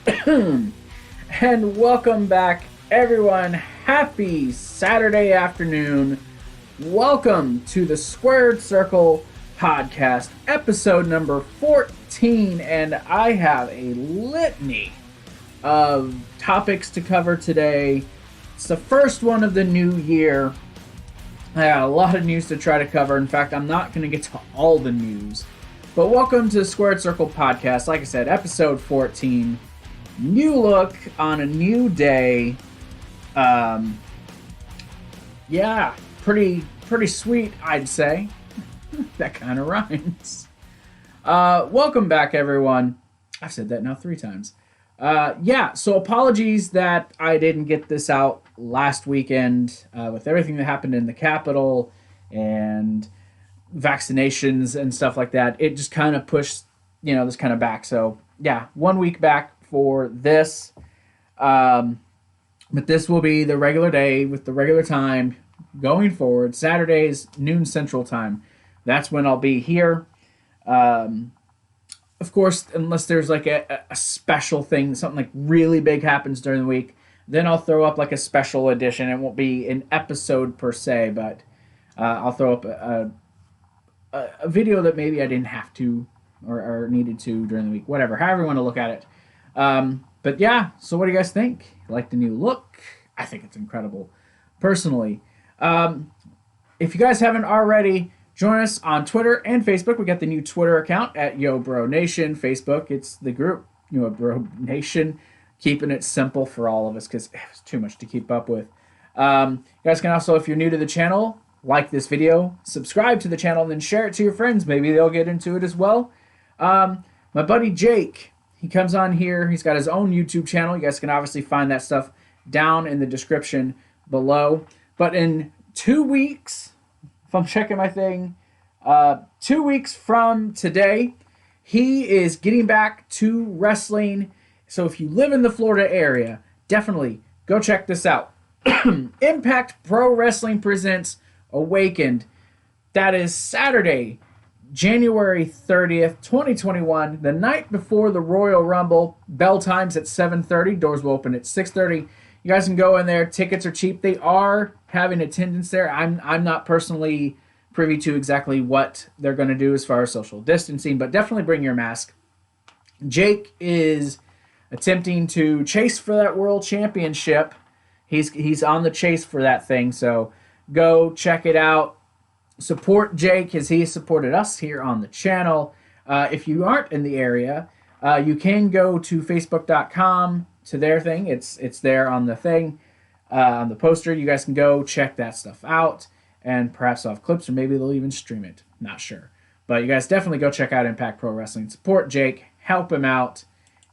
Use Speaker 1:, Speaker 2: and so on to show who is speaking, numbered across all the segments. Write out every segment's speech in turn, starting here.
Speaker 1: And welcome back, everyone. Happy Saturday afternoon. Welcome to the Squared Circle podcast, episode number 14. And I have a litany of topics to cover today. It's the first one of the new year. I got a lot of news to try to cover. In fact, I'm not going to get to all the news. But welcome to the Squared Circle podcast. Like I said, episode 14. New look on a new day. Yeah, pretty sweet, I'd say. That kind of rhymes. Welcome back, everyone. I've said that now 3 times. So apologies that I didn't get this out last weekend with everything that happened in the Capitol and vaccinations and stuff like that. It just kind of pushed, this kind of back. So, yeah, 1 week back for this. But this will be the regular day with the regular time going forward. Saturdays, noon Central Time. That's when I'll be here. Of course, unless there's like a special thing, something like really big happens during the week, then I'll throw up like a special edition. It won't be an episode per se, but I'll throw up a video that maybe I didn't have to or needed to during the week. Whatever, however you want to look at it. But yeah, so what do you guys think? Like the new look? I think it's incredible, personally. If you guys haven't already, join us on Twitter and Facebook. We got the new Twitter account at YoBroNation. Facebook, it's the group, YoBroNation, keeping it simple for all of us because it's too much to keep up with. You guys can also, if you're new to the channel, like this video, subscribe to the channel, and then share it to your friends. Maybe they'll get into it as well. My buddy Jake, he comes on here. He's got his own YouTube channel. You guys can obviously find that stuff down in the description below. But in 2 weeks, if I'm checking my thing, 2 weeks from today, he is getting back to wrestling. So if you live in the Florida area, definitely go check this out. Impact Pro Wrestling presents Awakened. That is Saturday, January 30th, 2021, the night before the Royal Rumble. Bell times at 7:30. Doors will open at 6:30. You guys can go in there. Tickets are cheap. They are having attendance there. I'm not personally privy to exactly what they're going to do as far as social distancing, but definitely bring your mask. Jake is attempting to chase for that world championship. He's on the chase for that thing, so go check it out. Support Jake as he has supported us here on the channel. If you aren't in the area, you can go to facebook.com to their thing. It's there on the thing, on the poster. You guys can go check that stuff out, and perhaps they'll have clips, or maybe they'll even stream it. Not sure. But you guys definitely go check out Impact Pro Wrestling. Support Jake. Help him out.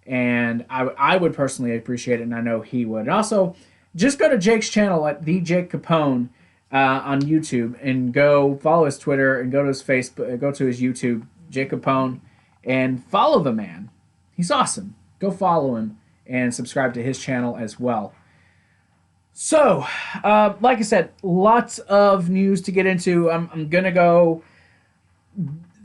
Speaker 1: And I would personally appreciate it, and I know he would. And also, just go to Jake's channel at the Jake Capone on YouTube, and go follow his Twitter, and go to his Facebook, go to his YouTube, Jake Capone, and follow the man. He's awesome. Go follow him and subscribe to his channel as well. So, like I said, lots of news to get into. I'm going to go...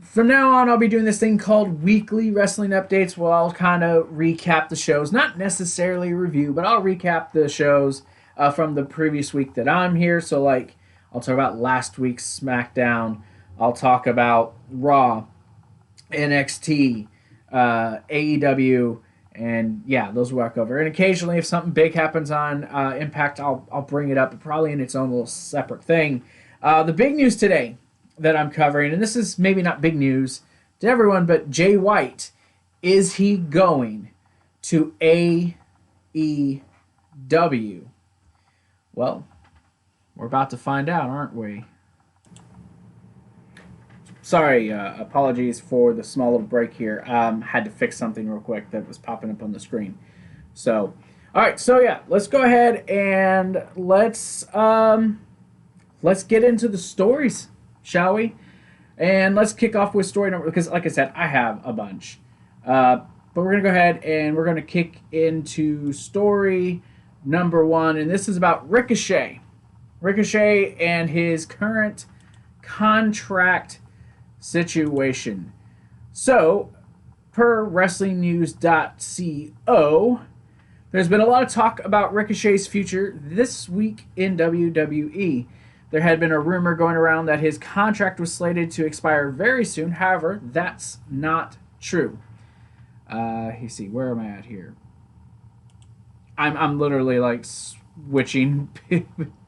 Speaker 1: From now on, I'll be doing this thing called Weekly Wrestling Updates, where I'll kind of recap the shows. Not necessarily review, but I'll recap the shows from the previous week that I'm here. So, like, I'll talk about last week's SmackDown. I'll talk about Raw, NXT, AEW, and yeah, those will walk over. And occasionally, if something big happens on Impact, I'll bring it up, probably in its own little separate thing. The big news today that I'm covering, and this is maybe not big news to everyone, but Jay White, is he going to AEW? Well, we're about to find out, aren't we? Sorry, apologies for the small little break here. Had to fix something real quick that was popping up on the screen. So, all right, so yeah, let's go ahead and let's get into the stories, shall we? And let's kick off with story number, because like I said, I have a bunch. But we're going to go ahead and we're going to kick into story number 1, and this is about Ricochet. Ricochet and his current contract situation. So, per WrestlingNews.co, there's been a lot of talk about Ricochet's future this week in WWE. There had been a rumor going around that his contract was slated to expire very soon. However, that's not true. You see, where am I at here? I'm literally like switching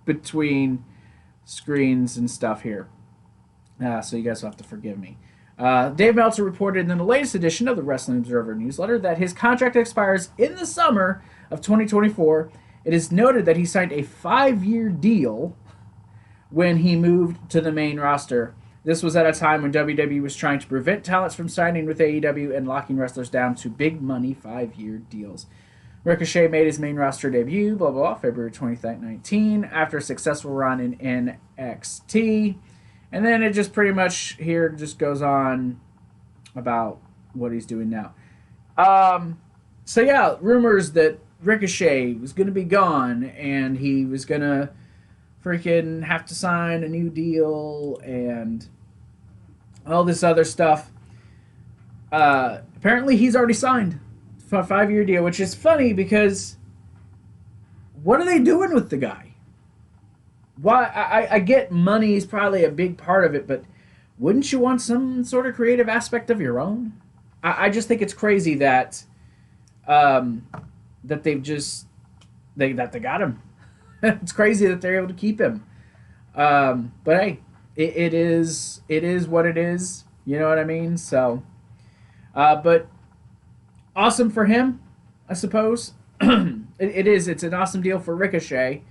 Speaker 1: between screens and stuff here. So you guys will have to forgive me. Dave Meltzer reported in the latest edition of the Wrestling Observer newsletter that his contract expires in the summer of 2024. It is noted that he signed a 5-year deal when he moved to the main roster. This was at a time when WWE was trying to prevent talents from signing with AEW and locking wrestlers down to big money 5-year deals. Ricochet made his main roster debut, February 2019, after a successful run in NXT. And then it just pretty much here just goes on about what he's doing now. So yeah, rumors that Ricochet was going to be gone and he was going to freaking have to sign a new deal and all this other stuff. Apparently he's already signed for a 5-year deal, which is funny because what are they doing with the guy? Why? I get money is probably a big part of it, but wouldn't you want some sort of creative aspect of your own? I just think it's crazy that that they got him. It's crazy that they're able to keep him. But hey, it is what it is. You know what I mean? So, but awesome for him, I suppose. It is. It's an awesome deal for Ricochet.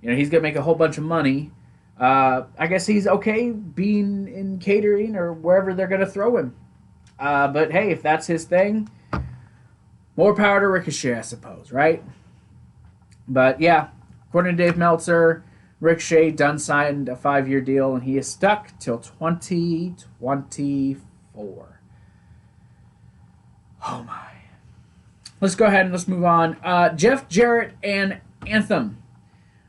Speaker 1: You know, he's going to make a whole bunch of money. I guess he's okay being in catering or wherever they're going to throw him. But hey, if that's his thing, more power to Ricochet, I suppose, right? But yeah, according to Dave Meltzer, Ricochet done signed a 5-year deal, and he is stuck till 2024. Oh my. Let's go ahead and let's move on. Jeff Jarrett and Anthem.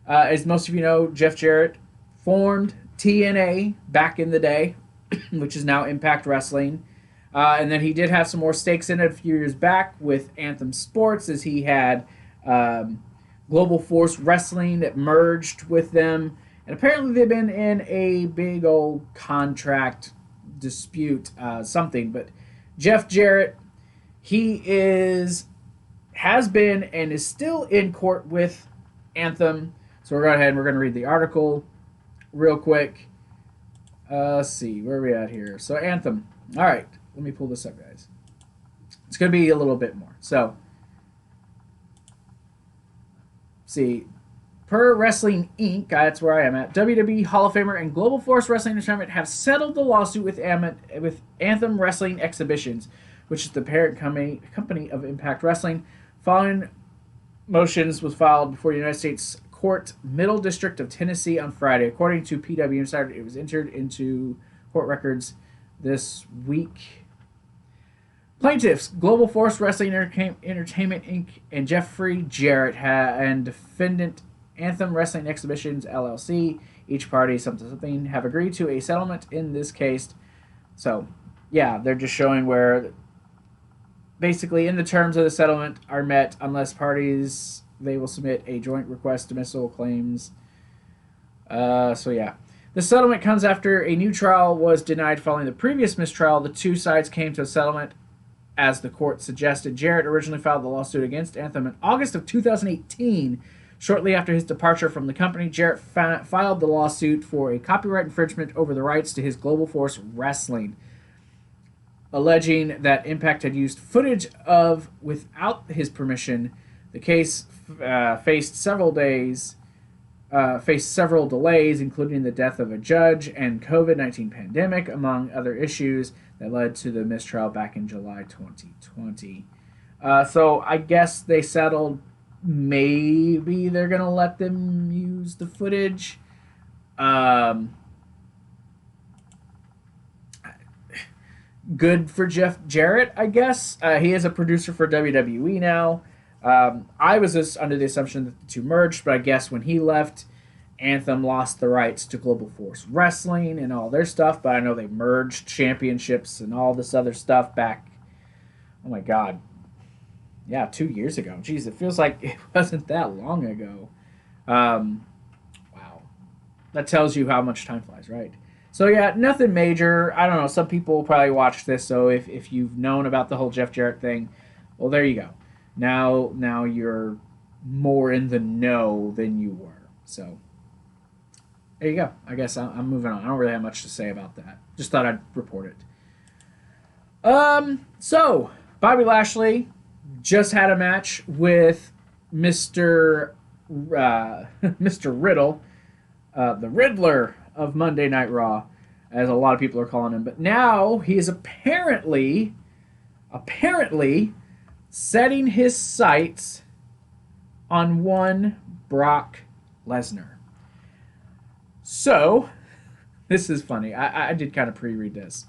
Speaker 1: As most of you know, Jeff Jarrett formed TNA back in the day, which is now Impact Wrestling. And then he did have some more stakes in it a few years back with Anthem Sports, as he had Global Force Wrestling that merged with them. And apparently they've been in a big old contract dispute, something. But Jeff Jarrett, he has been and is still in court with Anthem. So we're going ahead and we're going to read the article real quick. Let's see, where are we at here? So Anthem. All right, let me pull this up, guys. It's going to be a little bit more. So, see, per Wrestling Inc., that's where I am at, WWE Hall of Famer and Global Force Wrestling Entertainment have settled the lawsuit with Anthem Wrestling Exhibitions, which is the parent company of Impact Wrestling. Following motions was filed before the United States Court, Middle District of Tennessee on Friday. According to PW Insider, it was entered into court records this week. Plaintiffs, Global Force Wrestling Entertainment Inc. and Jeffrey Jarrett and defendant Anthem Wrestling Exhibitions LLC, each party something, have agreed to a settlement in this case. So, yeah, they're just showing where basically in the terms of the settlement are met unless parties, they will submit a joint request dismissal claims. So yeah. The settlement comes after a new trial was denied following the previous mistrial. The two sides came to a settlement as the court suggested. Jarrett originally filed the lawsuit against Anthem in August of 2018. Shortly after his departure from the company, Jarrett filed the lawsuit for a copyright infringement over the rights to his Global Force Wrestling, alleging that Impact had used footage of without his permission. The case faced several delays, including the death of a judge and COVID-19 pandemic, among other issues that led to the mistrial back in July 2020. So I guess they settled. Maybe they're going to let them use the footage. Good for Jeff Jarrett, I guess. He is a producer for WWE now. I was just under the assumption that the two merged, but I guess when he left, Anthem lost the rights to Global Force Wrestling and all their stuff, but I know they merged championships and all this other stuff back Oh my God. Yeah, 2 years ago. Jeez, it feels like it wasn't that long ago. Wow. That tells you how much time flies, right? So yeah, nothing major. I don't know. Some people will probably watch this, so if you've known about the whole Jeff Jarrett thing, well, there you go. Now you're more in the know than you were. So there you go. I guess I'm moving on. I don't really have much to say about that. Just thought I'd report it. So Bobby Lashley just had a match with Mr. Mr. Riddle, the Riddler of Monday Night Raw, as a lot of people are calling him. But now he is apparently setting his sights on one Brock Lesnar. So, this is funny. I did kind of pre-read this.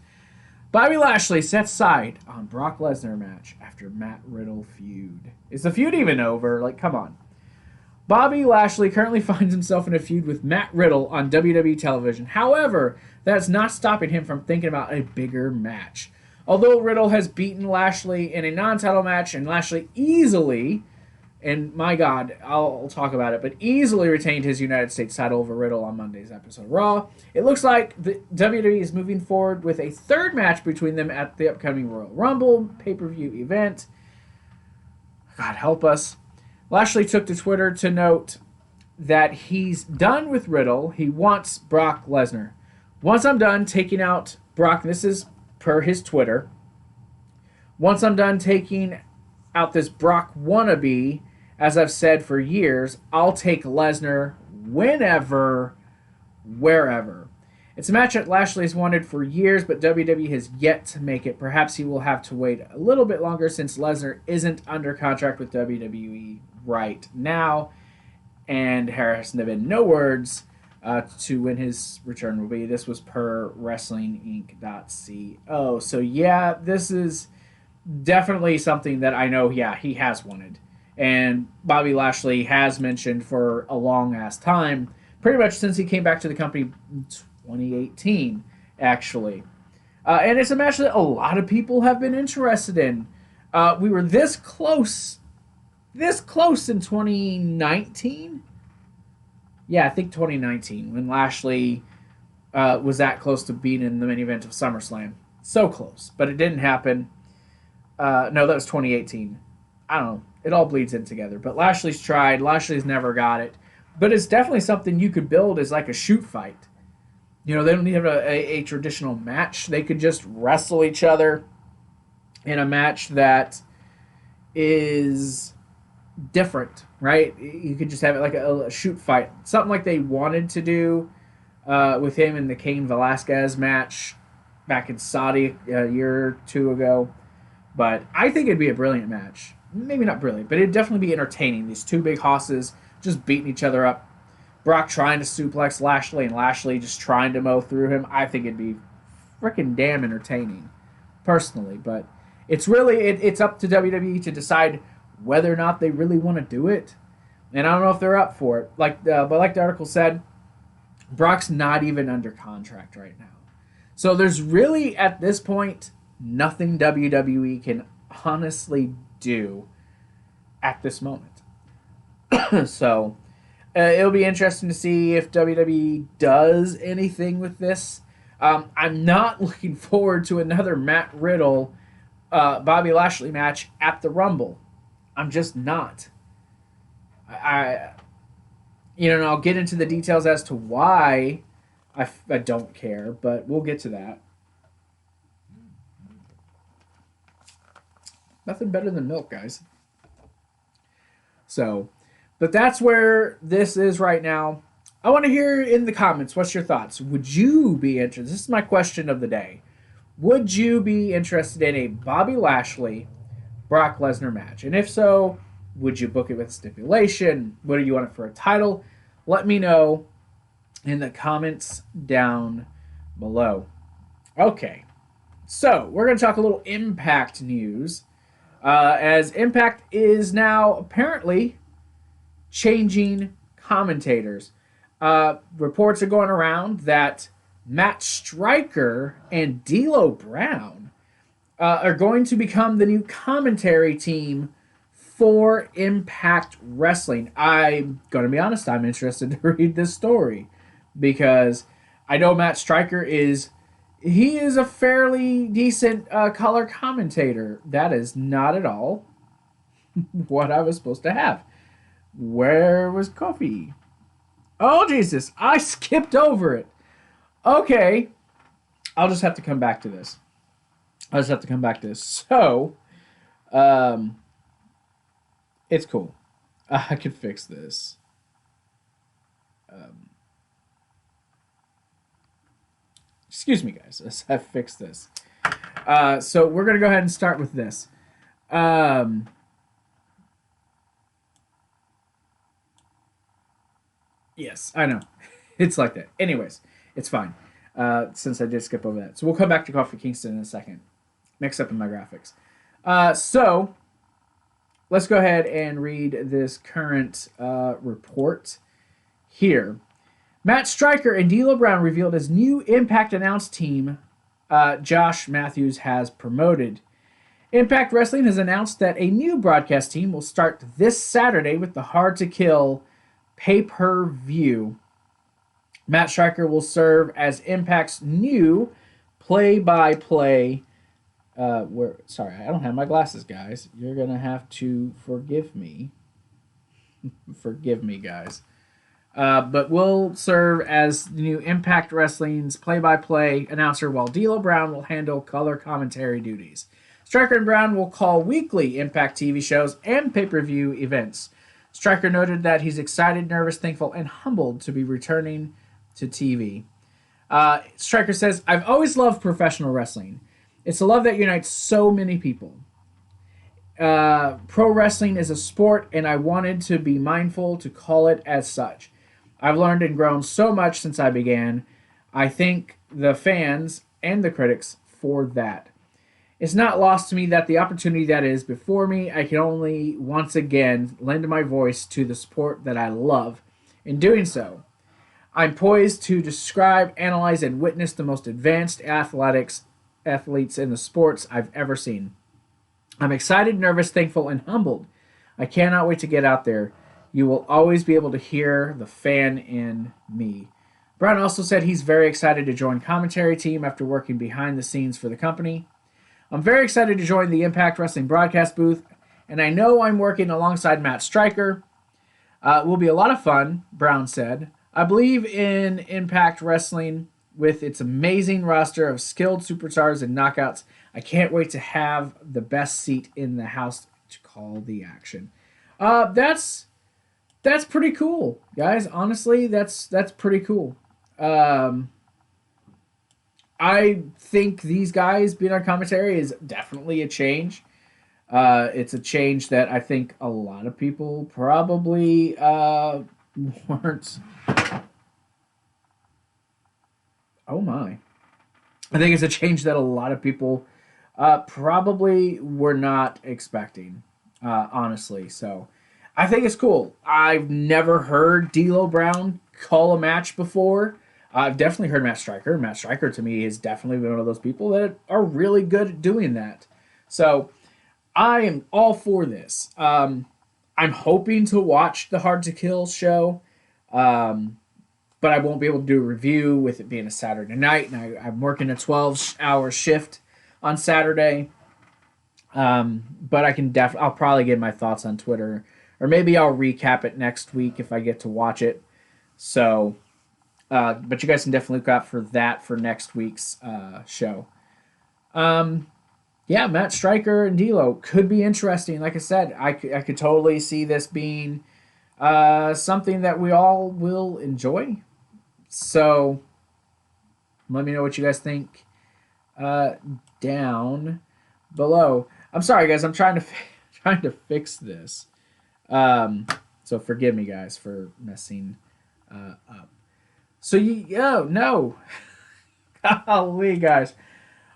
Speaker 1: Bobby Lashley sets sight on Brock Lesnar match after Matt Riddle feud. Is the feud even over? Like, come on. Bobby Lashley currently finds himself in a feud with Matt Riddle on WWE television. However, that's not stopping him from thinking about a bigger match. Although Riddle has beaten Lashley in a non-title match, and Lashley easily, and my God, I'll talk about it, but easily retained his United States title over Riddle on Monday's episode of Raw, it looks like the WWE is moving forward with a third match between them at the upcoming Royal Rumble pay-per-view event. God help us. Lashley took to Twitter to note that he's done with Riddle. He wants Brock Lesnar. Once I'm done taking out Brock, this is per his Twitter, once I'm done taking out this Brock wannabe, as I've said for years, I'll take Lesnar whenever, wherever. It's a match that Lashley has wanted for years, but WWE has yet to make it. Perhaps he will have to wait a little bit longer since Lesnar isn't under contract with WWE right now, and there has been no words to when his return will be. This was per WrestlingInc.co. So yeah, this is definitely something that I know, yeah, he has wanted. And Bobby Lashley has mentioned for a long-ass time, pretty much since he came back to the company in 2018, actually. And it's a match that a lot of people have been interested in. We were this close in 2019. Yeah, I think 2019, when Lashley was that close to being in the main event of SummerSlam. So close, but it didn't happen. No, that was 2018. I don't know. It all bleeds in together. But Lashley's tried. Lashley's never got it. But it's definitely something you could build as like a shoot fight. You know, they don't need a traditional match. They could just wrestle each other in a match that is different, right? You could just have it like a shoot fight. Something like they wanted to do with him in the Cain Velasquez match back in Saudi a year or two ago. But I think it'd be a brilliant match. Maybe not brilliant, but it'd definitely be entertaining. These two big hosses just beating each other up. Brock trying to suplex Lashley and Lashley just trying to mow through him. I think it'd be freaking damn entertaining, personally. But it's really, it's up to WWE to decide whether or not they really want to do it. And I don't know if they're up for it. But like the article said, Brock's not even under contract right now. So there's really, at this point, nothing WWE can honestly do at this moment. So it'll be interesting to see if WWE does anything with this. I'm not looking forward to another Matt Riddle Bobby Lashley match at the Rumble. I'm just not. And I'll get into the details as to why I don't care, but we'll get to that. Nothing better than milk, guys. So, but that's where this is right now. I want to hear in the comments, what's your thoughts? Would you be interested? This is my question of the day. Would you be interested in a Bobby Lashley, Brock Lesnar match? And if so, would you book it with stipulation? What do you want it for a title? Let me know in the comments down below. Okay, so we're going to talk a little Impact news. As Impact is now apparently changing commentators. Reports are going around that Matt Striker and D'Lo Brown are going to become the new commentary team for Impact Wrestling. I'm going to be honest, I'm interested to read this story because I know Matt Striker is a fairly decent color commentator. That is not at all what I was supposed to have. Where was Kofi? Oh, Jesus. I skipped over it. Okay. I'll just have to come back to this. So, it's cool. I can fix this. Excuse me, guys. I fixed this. So we're going to go ahead and start with this. Yes, I know. It's like that. Anyways, it's fine. Since I did skip over that. So we'll come back to Kofi Kingston in a second. Mix up in my graphics. So let's go ahead and read this current report here. Matt Striker and D'Lo Brown revealed his new Impact announced team Josh Matthews has promoted. Impact Wrestling has announced that a new broadcast team will start this Saturday with the Hard to Kill pay-per-view. Matt Striker will serve as Impact's new play-by-play. Sorry, I don't have my glasses, guys. You're gonna have to forgive me. Forgive me, guys. But will serve as the new Impact Wrestling's play-by-play announcer, while D'Lo Brown will handle color commentary duties. Striker and Brown will call weekly Impact TV shows and pay-per-view events. Striker noted that he's excited, nervous, thankful, and humbled to be returning to TV. Striker says, I've always loved professional wrestling. It's a love that unites so many people. Pro wrestling is a sport, and I wanted to be mindful to call it as such. I've learned and grown so much since I began. I thank the fans and the critics for that. It's not lost to me that the opportunity that is before me, I can only once again lend my voice to the sport that I love. In doing so, I'm poised to describe, analyze, and witness the most advanced athletes in the sports I've ever seen. I'm excited, nervous, thankful, and humbled. I cannot wait to get out there. You will always be able to hear the fan in me. Brown also said he's very excited to join commentary team after working behind the scenes for the company. I'm very excited to join the Impact Wrestling broadcast booth, and I know I'm working alongside Matt Striker. It will be a lot of fun, Brown said. I believe in Impact Wrestling with its amazing roster of skilled superstars and knockouts. I can't wait to have the best seat in the house to call the action. That's pretty cool, guys. Honestly, that's pretty cool. I think these guys being on commentary is definitely a change. It's a change that I think a lot of people probably weren't. Oh my. I think it's a change that a lot of people probably were not expecting, honestly. So I think it's cool. I've never heard D'Lo Brown call a match before. I've definitely heard Matt Striker. Matt Striker, to me, is definitely one of those people that are really good at doing that. So I am all for this. I'm hoping to watch the Hard to Kill show, but I won't be able to do a review with it being a Saturday night, and I'm working a 12-hour shift on Saturday. But I'll probably give my thoughts on Twitter, or maybe I'll recap it next week if I get to watch it. So... but you guys can definitely look out for that for next week's show. Yeah, Matt Striker and D'Lo could be interesting. Like I said, I could totally see this being something that we all will enjoy. So let me know what you guys think down below. I'm sorry, guys. I'm trying to fix this. So forgive me, guys, for messing up. So no. Golly, guys.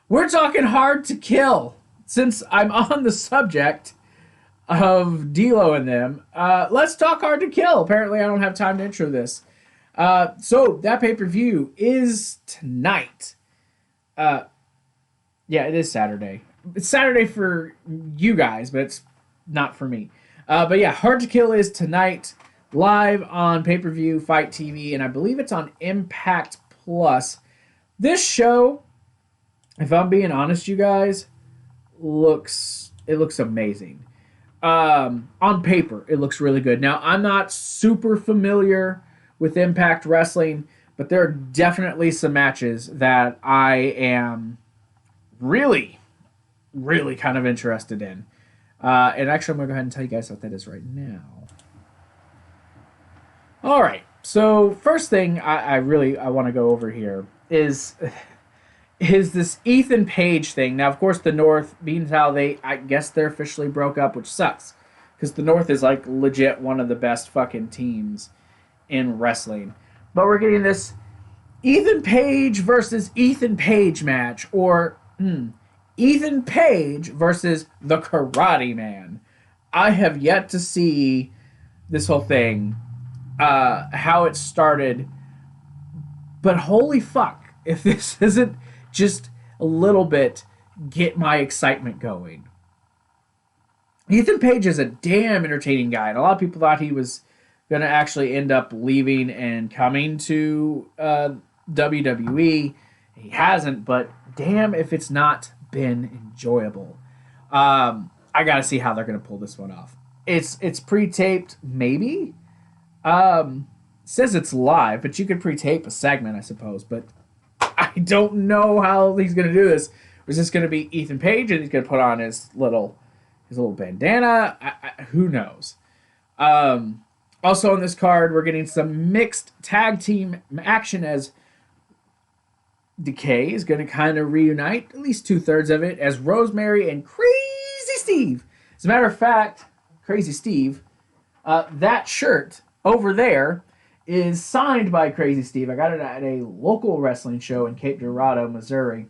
Speaker 1: We're talking Hard to Kill. Since I'm on the subject of D'Lo and them, let's talk Hard to Kill. Apparently, I don't have time to intro this. So that pay-per-view is tonight. Yeah, it is Saturday. it's Saturday for you guys, but it's not for me. But yeah, Hard to Kill is tonight, live on pay-per-view, Fight TV, and I believe it's on Impact Plus. This show, if I'm being honest, you guys, looks amazing. On paper, it looks really good. Now, I'm not super familiar with Impact Wrestling, but there are definitely some matches that I am really, really kind of interested in. And actually, I'm going to go ahead and tell you guys what that is right now. All right. So first thing I want to go over here is this Ethan Page thing. Now, of course, the North, being how I guess they're officially broke up, which sucks. Because the North is like legit one of the best fucking teams in wrestling. But we're getting this Ethan Page versus Ethan Page match, or Ethan Page versus the Karate Man. I have yet to see this whole thing, how it started, but holy fuck, if this isn't just a little bit get my excitement going. Ethan Page is a damn entertaining guy, and a lot of people thought he was going to actually end up leaving and coming to WWE. He hasn't, but damn if it's not been enjoyable. I got to see how they're going to pull this one off. It's pre-taped, maybe. Says it's live, but you could pre-tape a segment, I suppose. But I don't know how he's going to do this. Is this going to be Ethan Page, and he's going to put on his little bandana? Who knows? Also on this card, we're getting some mixed tag team action as Decay is going to kind of reunite, at least 2/3 of it, as Rosemary and Crazy Steve. As a matter of fact, Crazy Steve, that shirt over there is signed by Crazy Steve. I got it at a local wrestling show in Cape Girardeau, Missouri.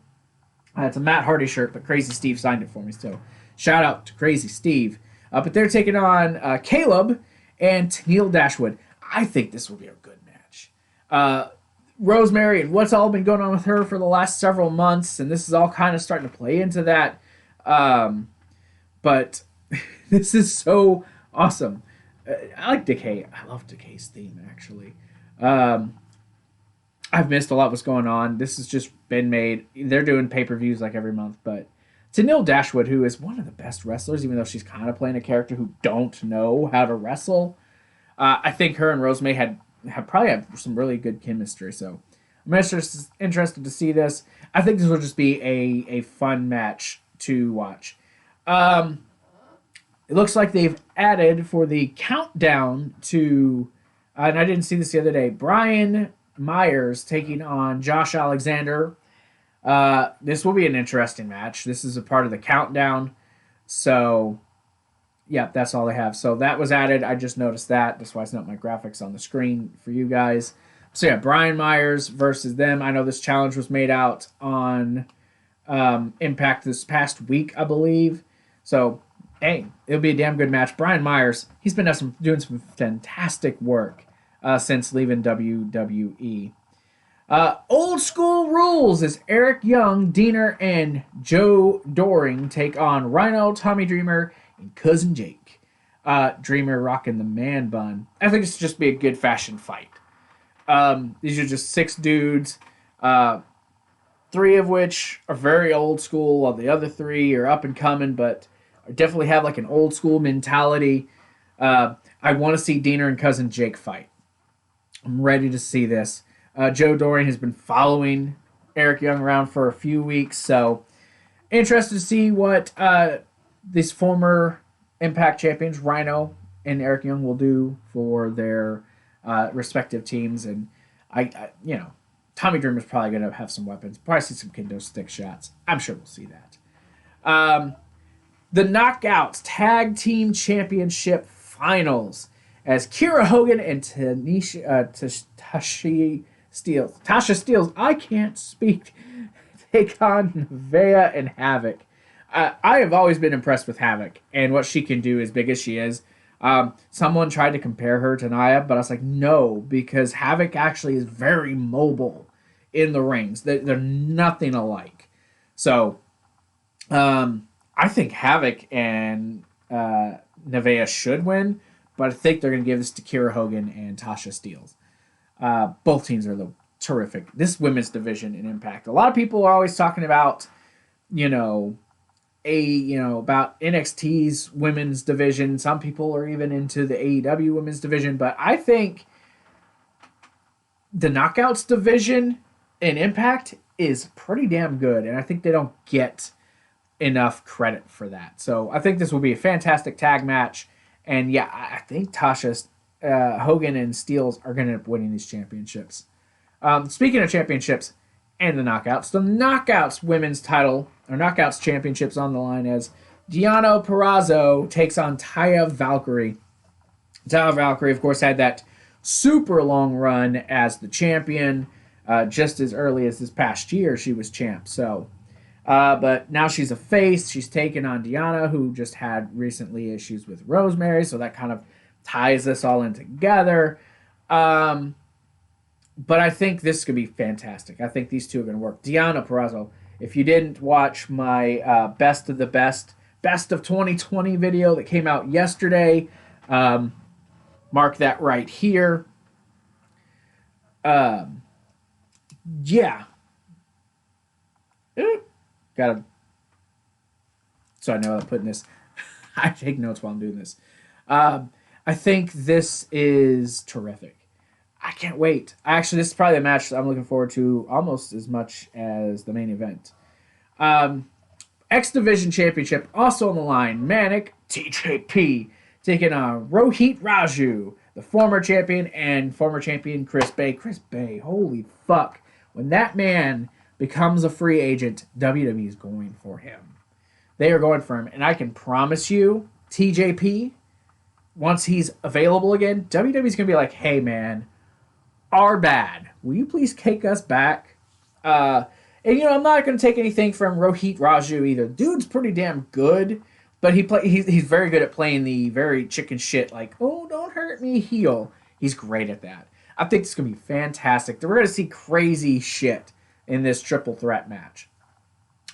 Speaker 1: It's a Matt Hardy shirt, but Crazy Steve signed it for me, so shout out to Crazy Steve. But they're taking on Caleb and Tennille Dashwood. I think this will be a good match. Rosemary and what's all been going on with her for the last several months, and this is all kind of starting to play into that. But this is so awesome. I like Decay. I love Decay's theme, actually. I've missed a lot of what's going on. This has just been made. They're doing pay-per-views like every month, but Tennille Dashwood, who is one of the best wrestlers, even though she's kind of playing a character who don't know how to wrestle, I think her and Rosemary have probably some really good chemistry, so I'm interested to see this. I think this will just be a fun match to watch. It looks like they've added for the countdown to, and I didn't see this the other day, Brian Myers taking on Josh Alexander. This will be an interesting match. This is a part of the countdown. So, yeah, that's all they have. So that was added. I just noticed that. That's why it's not my graphics on the screen for you guys. So, yeah, Brian Myers versus them. I know this challenge was made out on Impact this past week, I believe. So, hey, it'll be a damn good match. Brian Myers, he's been doing some fantastic work since leaving WWE. Old School Rules is Eric Young, Diener, and Joe Doring take on Rhino, Tommy Dreamer, and Cousin Jake. Dreamer rocking the man bun. I think it's just be a good fashion fight. These are just 6 dudes, 3 of which are very old school, while the other 3 are up and coming, but definitely have like an old school mentality. I want to see Diener and Cousin Jake fight. I'm ready to see this. Joe Doring has been following Eric Young around for a few weeks, so interested to see what these former Impact champions, Rhino and Eric Young, will do for their respective teams. And I Tommy Dreamer's probably going to have some weapons. Probably see some kendo stick shots. I'm sure we'll see that. The Knockouts Tag Team Championship Finals, as Kiera Hogan and Tasha Steelz, I can't speak, take on Nevaeh and Havoc. I have always been impressed with Havoc and what she can do as big as she is. Someone tried to compare her to Nia, but I was like, no, because Havoc actually is very mobile in the rings. They're nothing alike. So I think Havoc and Nevaeh should win, but I think they're going to give this to Kiera Hogan and Tasha Steelz. Both teams are terrific. This women's division in Impact. A lot of people are always talking about, about NXT's women's division. Some people are even into the AEW women's division, but I think the Knockouts division in Impact is pretty damn good, and I think they don't get enough credit for that. So I think this will be a fantastic tag match, and yeah, I think Tasha, Hogan, and Steelz are going to end up winning these championships. Speaking of championships and the Knockouts women's title, or Knockouts championships on the line as Deonna Purrazzo takes on Taya Valkyrie. Taya Valkyrie, of course, had that super long run as the champion. Just as early as this past year, she was champ. So, but now she's a face. She's taken on Deonna, who just had recently issues with Rosemary. So that kind of ties this all in together. But I think this could be fantastic. I think these two are going to work. Deonna Purrazzo, if you didn't watch my best of 2020 video that came out yesterday, mark that right here. Yeah. Gotta. So I know I'm putting this. I take notes while I'm doing this. I think this is terrific. I can't wait. Actually, this is probably a match I'm looking forward to almost as much as the main event. X Division Championship also on the line. Manic TJP taking on Rohit Raju, the former champion, and former champion Chris Bay. Chris Bay, holy fuck. When that man becomes a free agent, WWE is going for him. They are going for him. And I can promise you, TJP, once he's available again, WWE's going to be like, hey, man, our bad. Will you please take us back? And, I'm not going to take anything from Rohit Raju either. Dude's pretty damn good, but he's very good at playing the very chicken shit, like, oh, don't hurt me heel. He's great at that. I think it's going to be fantastic. We're going to see crazy shit in this triple threat match.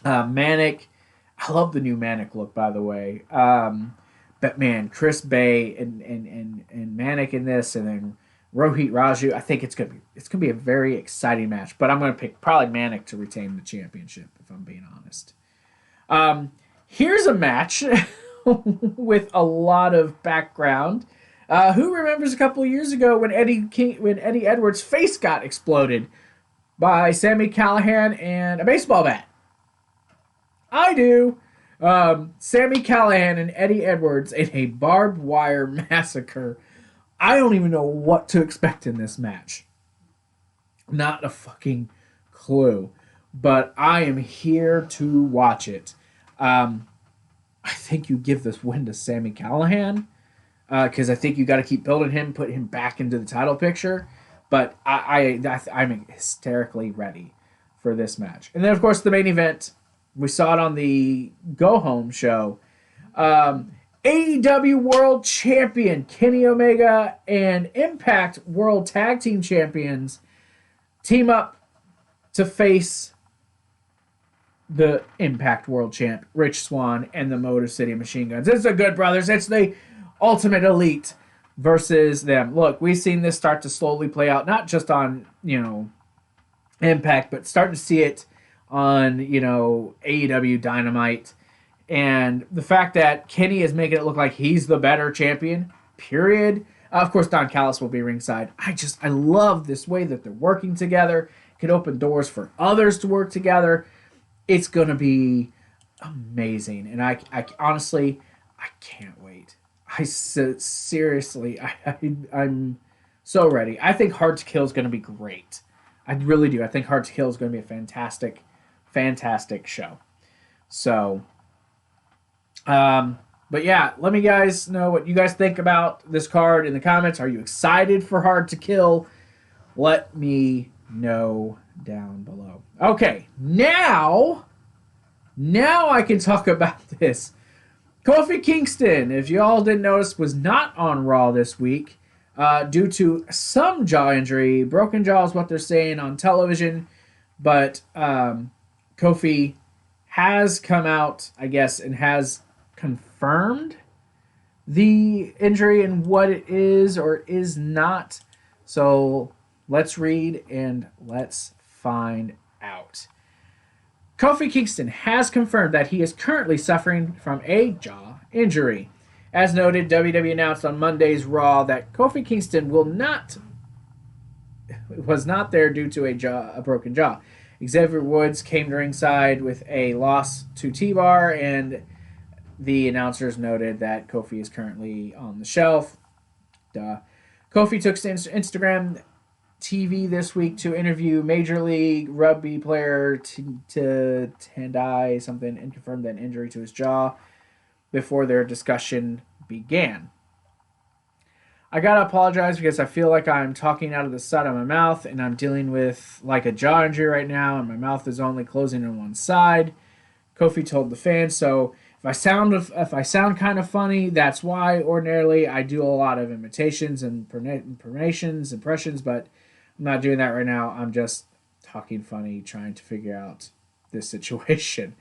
Speaker 1: Manic, I love the new Manic look, by the way. But man, Chris Bay and Manic in this, and then Rohit Raju, I think it's gonna be a very exciting match. But I'm gonna pick probably Manic to retain the championship, if I'm being honest. Here's a match with a lot of background. Who remembers a couple of years ago when Eddie Edwards' face got exploded by Sami Callihan and a baseball bat? I do. Sami Callihan and Eddie Edwards in a barbed wire massacre. I don't even know what to expect in this match. Not a fucking clue. But I am here to watch it. I think you give this win to Sami Callihan. Because I think you got to keep building him, put him back into the title picture. But I'm hysterically ready for this match. And then, of course, the main event. We saw it on the Go Home show. AEW World Champion Kenny Omega and Impact World Tag Team Champions team up to face the Impact World Champ, Rich Swann, and the Motor City Machine Guns. It's the Good Brothers. It's the Ultimate Elite versus them. Look, we've seen this start to slowly play out, not just on, Impact, but starting to see it on, AEW Dynamite. And the fact that Kenny is making it look like he's the better champion, period. Of course, Don Callis will be ringside. I love this way that they're working together. It could open doors for others to work together. It's going to be amazing. And I honestly, I can't wait. Seriously, I'm so ready. I think Hard to Kill is going to be great. I really do. I think Hard to Kill is going to be a fantastic, fantastic show. So, but yeah, let me guys know what you guys think about this card in the comments. Are you excited for Hard to Kill? Let me know down below. Okay, now I can talk about this. Kofi Kingston, if you all didn't notice, was not on Raw this week due to some jaw injury. Broken jaw is what they're saying on television, but Kofi has come out, I guess, and has confirmed the injury and what it is or is not. So let's read and let's find out. Kofi Kingston has confirmed that he is currently suffering from a jaw injury. As noted, WWE announced on Monday's Raw that Kofi Kingston was not there due to a broken jaw. Xavier Woods came to ringside with a loss to T-Bar, and the announcers noted that Kofi is currently on the shelf. Kofi took to Instagram TV this week to interview Major League Rugby player Tendai something and confirmed an injury to his jaw before their discussion began. I gotta apologize because I feel like I'm talking out of the side of my mouth and I'm dealing with like a jaw injury right now and my mouth is only closing on one side. Kofi told the fans, so if I sound kind of funny, that's why. Ordinarily I do a lot of imitations and impressions, but I'm not doing that right now. I'm just talking funny, trying to figure out this situation.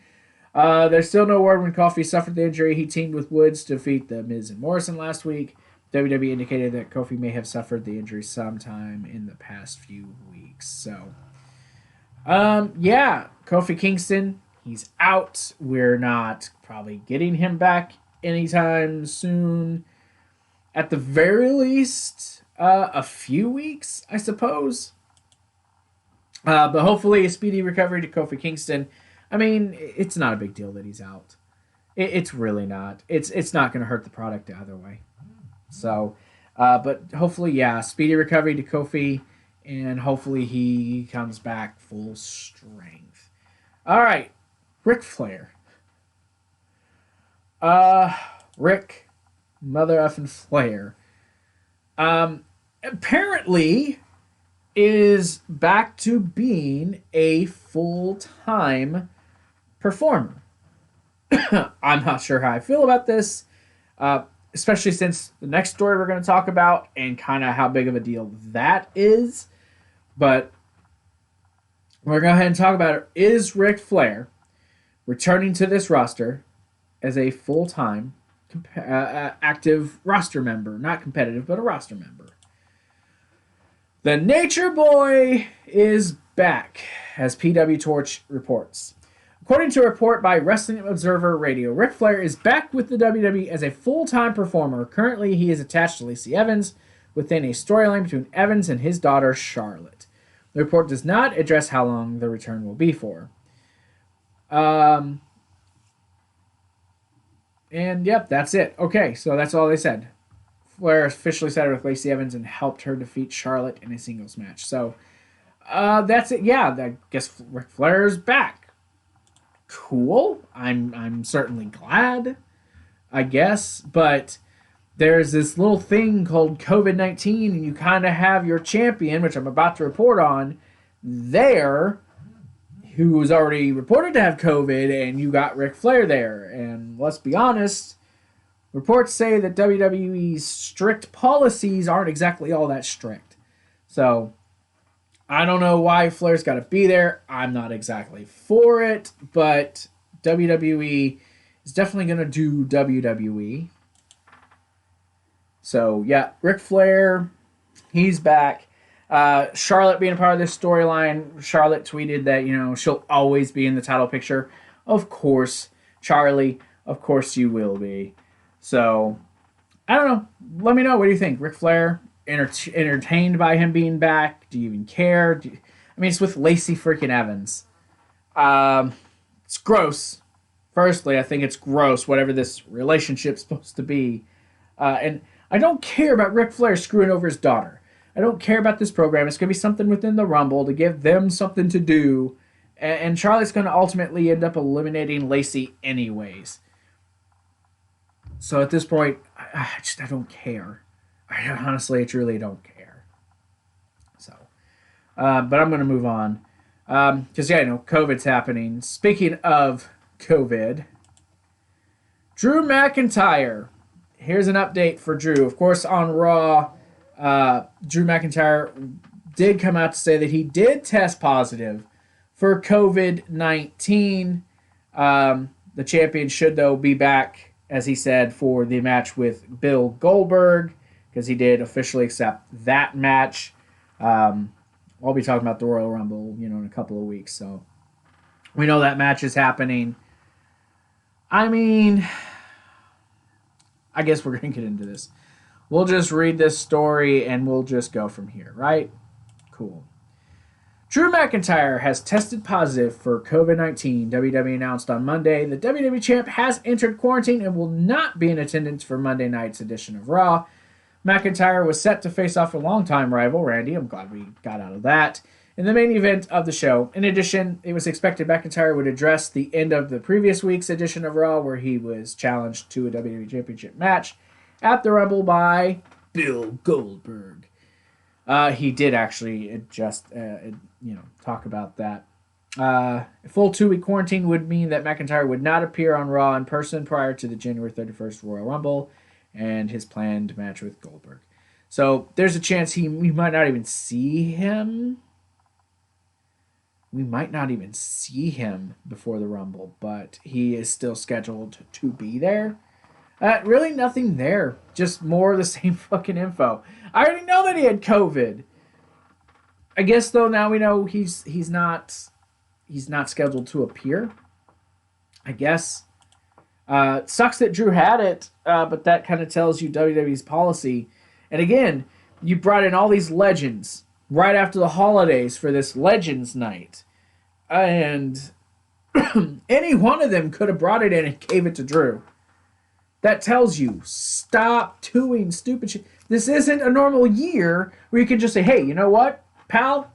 Speaker 1: There's still no word when Kofi suffered the injury. He teamed with Woods to defeat The Miz and Morrison last week. WWE indicated that Kofi may have suffered the injury sometime in the past few weeks. So, Kofi Kingston, he's out. We're not probably getting him back anytime soon. At the very least, a few weeks, I suppose. But hopefully a speedy recovery to Kofi Kingston. I mean, it's not a big deal that he's out. It's really not. It's not going to hurt the product either way. So, but hopefully, speedy recovery to Kofi, and hopefully he comes back full strength. All right, Ric Flair. Ric Mother effing Flair. Apparently is back to being a full-time performer. I'm not sure how I feel about this, especially since the next story we're going to talk about and kind of how big of a deal that is. But we're going to go ahead and talk about it. Is Ric Flair returning to this roster as a full-time active roster member? Not competitive, but a roster member. The Nature Boy is back, as PW Torch reports. According to a report by Wrestling Observer Radio, Ric Flair is back with the WWE as a full-time performer. Currently, he is attached to Lacey Evans within a storyline between Evans and his daughter, Charlotte. The report does not address how long the return will be for. And, yep, that's it. Okay, so that's all they said. Flair officially sided with Lacey Evans and helped her defeat Charlotte in a singles match. So, that's it. Yeah, I guess Ric Flair's back. Cool. I'm certainly glad, I guess. But there's this little thing called COVID-19, and you kind of have your champion, which I'm about to report on, there, who was already reported to have COVID, and you got Ric Flair there. And let's be honest, reports say that WWE's strict policies aren't exactly all that strict. So, I don't know why Flair's got to be there. I'm not exactly for it, but WWE is definitely going to do WWE. So, yeah, Ric Flair, he's back. Charlotte being a part of this storyline, Charlotte tweeted that, she'll always be in the title picture. Of course, Charlie, of course you will be. So, I don't know. Let me know. What do you think? Ric Flair, entertained by him being back? Do you even care? It's with Lacey freaking Evans. It's gross. Firstly, I think it's gross, whatever this relationship's supposed to be. And I don't care about Ric Flair screwing over his daughter. I don't care about this program. It's going to be something within the Rumble to give them something to do. And Charlie's going to ultimately end up eliminating Lacey anyways. So at this point, I don't care. I truly don't care. So, but I'm going to move on. Because, COVID's happening. Speaking of COVID, Drew McIntyre. Here's an update for Drew. Of course, on Raw, Drew McIntyre did come out to say that he did test positive for COVID-19. The champion should, though, be back, as he said, for the match with Bill Goldberg, because he did officially accept that match. I'll be talking about the Royal Rumble, in a couple of weeks, so we know that match is happening. I mean, I guess we're going to get into this. We'll just read this story and we'll just go from here, right? Cool. Drew McIntyre has tested positive for COVID-19. WWE announced on Monday the WWE champ has entered quarantine and will not be in attendance for Monday night's edition of Raw. McIntyre was set to face off a longtime rival, Randy. I'm glad we got out of that. In the main event of the show. In addition, it was expected McIntyre would address the end of the previous week's edition of Raw, where he was challenged to a WWE Championship match at the Rumble by Bill Goldberg. He did actually talk about that. A full 2-week quarantine would mean that McIntyre would not appear on Raw in person prior to the January 31st Royal Rumble and his planned match with Goldberg. So there's a chance we might not even see him. We might not even see him before the Rumble, but he is still scheduled to be there. Really nothing there. Just more of the same fucking info. I already know that he had COVID. I guess, though, now we know he's not scheduled to appear. I guess. Sucks that Drew had it, but that kind of tells you WWE's policy. And again, you brought in all these legends right after the holidays for this Legends Night. And any one of them could have brought it in and gave it to Drew. That tells you, stop doing stupid shit. This isn't a normal year where you can just say, hey, you know what, pal?